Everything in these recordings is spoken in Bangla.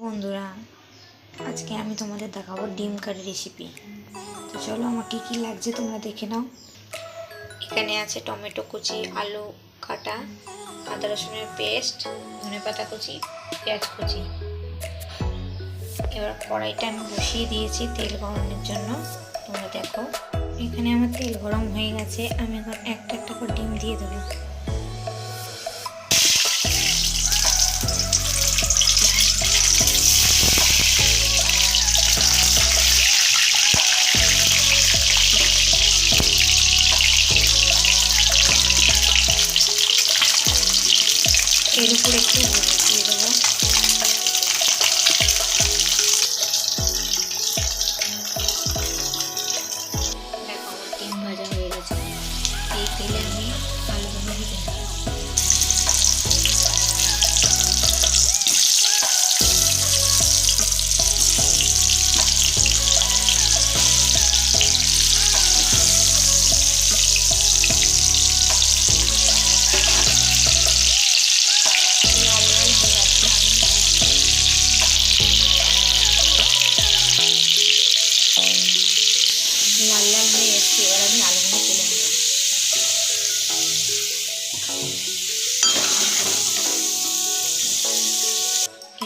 বন্ধুরা, আজকে আমি তোমাদের দেখাবো ডিম কারি রেসিপি। তো চলো আমার কী কী লাগছে তোমরা দেখে নাও। এখানে আছে টমেটো কুচি, আলু কাটা, আদা রসুনের পেস্ট, ধনেপাতা কুচি, পেঁয়াজ কুচি। এবার কড়াইটা আমি বসিয়ে দিয়েছি তেল গরমের জন্য। তোমরা দেখো এখানে আমার তেল গরম হয়ে গেছে। আমি এখন একটা একটা করে ডিম দিয়ে দেবো। এর উপর একটু হলুদ দিয়ে দেবো। দেখো আমার ডিম ভাজা হয়ে গেছে। এই তেলে আমি আলুগুলো ভেজে নেব। লাল লাল হয়ে এসছে, এবার আমি আলুগুলো তুলে নেব।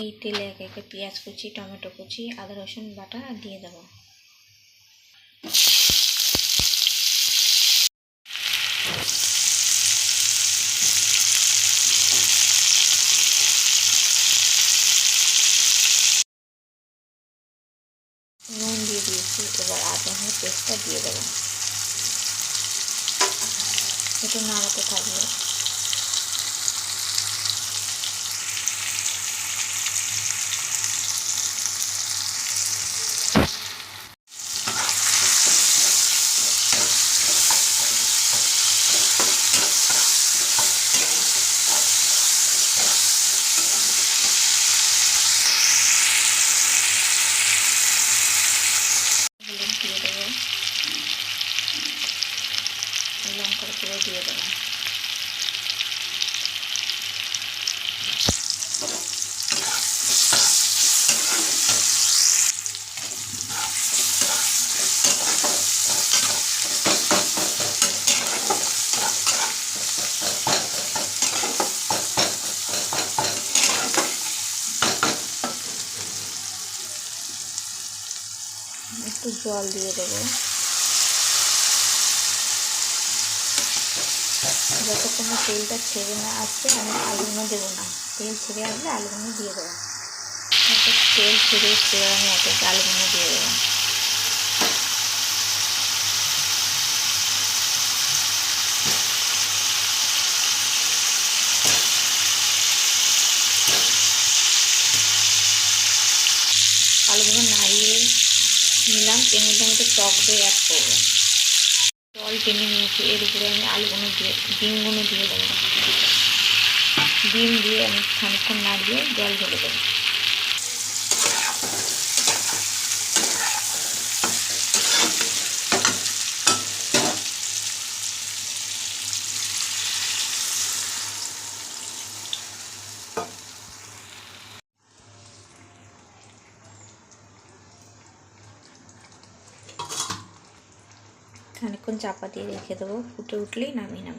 এই তেলে একে একে পেঁয়াজ কুচি, টমেটো কুচি, আদা রসুন বাটা দিয়ে দেবো। নুন দিয়ে দিয়েছি। এবার আদা রসুনের পেস্টটা দিয়ে দেবো। একটু নাড়াতে থাকবে। দিয়ে দেবো, লঙ্কার গুঁড়ো দিয়ে দেবো। একটু জল দিয়ে দেবো। যতক্ষণ না তেলটা ছেড়ে না আসছে আমি আলুগুলো দেবো না। তেল ছেড়ে আসলে আলুগুলো দিয়ে দেবো। তেল ছেড়ে এসছে, এবার আমি একে একে আলুগুলো দিয়ে দেবো। আলুগুলো নাড়িয়ে নিলাম। এর মধ্যে আমি একটু টক দই অ্যাড করবো। জল টেনে নিয়েছি। এর উপরে আমি আলুগুলো দিয়ে ডিমগুলো দিয়ে দেবো। ডিম দিয়ে আমি খানিকক্ষণ নাড়িয়ে জল ঢেলে দেবো। খানিকক্ষণ চাপা দিয়ে রেখে দেবো। ফুটে উঠলেই নামিয়ে নেব।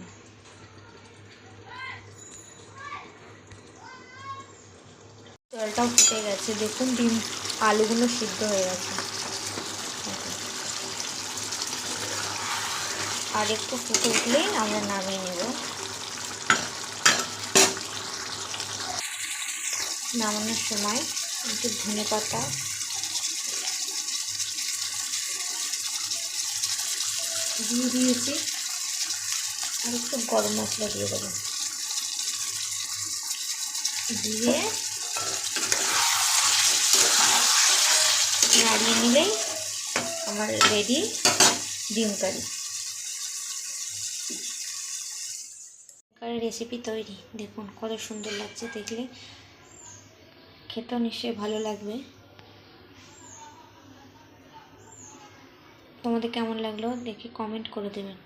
জলটাও ফুটে গেছে, দেখুন ডিম আলুগুলো সিদ্ধ হয়ে গেছে। আর একটু ফুটে উঠলেই আমরা নামিয়ে নেব। নামানোর সময় একটু ধনেপাতা দিয়ে দিয়েছি, আর একটু গরম মশলা দিয়ে দেবো। দিয়ে নাড়িয়ে নিলেই আমার রেডি ডিম কারি। রেসিপি তৈরি। দেখুন কত সুন্দর লাগছে দেখলে। খেতেও নিশ্চয়ই ভালো লাগবে। তোমাদের কেমন লাগলো দেখি কমেন্ট করে দেবেন।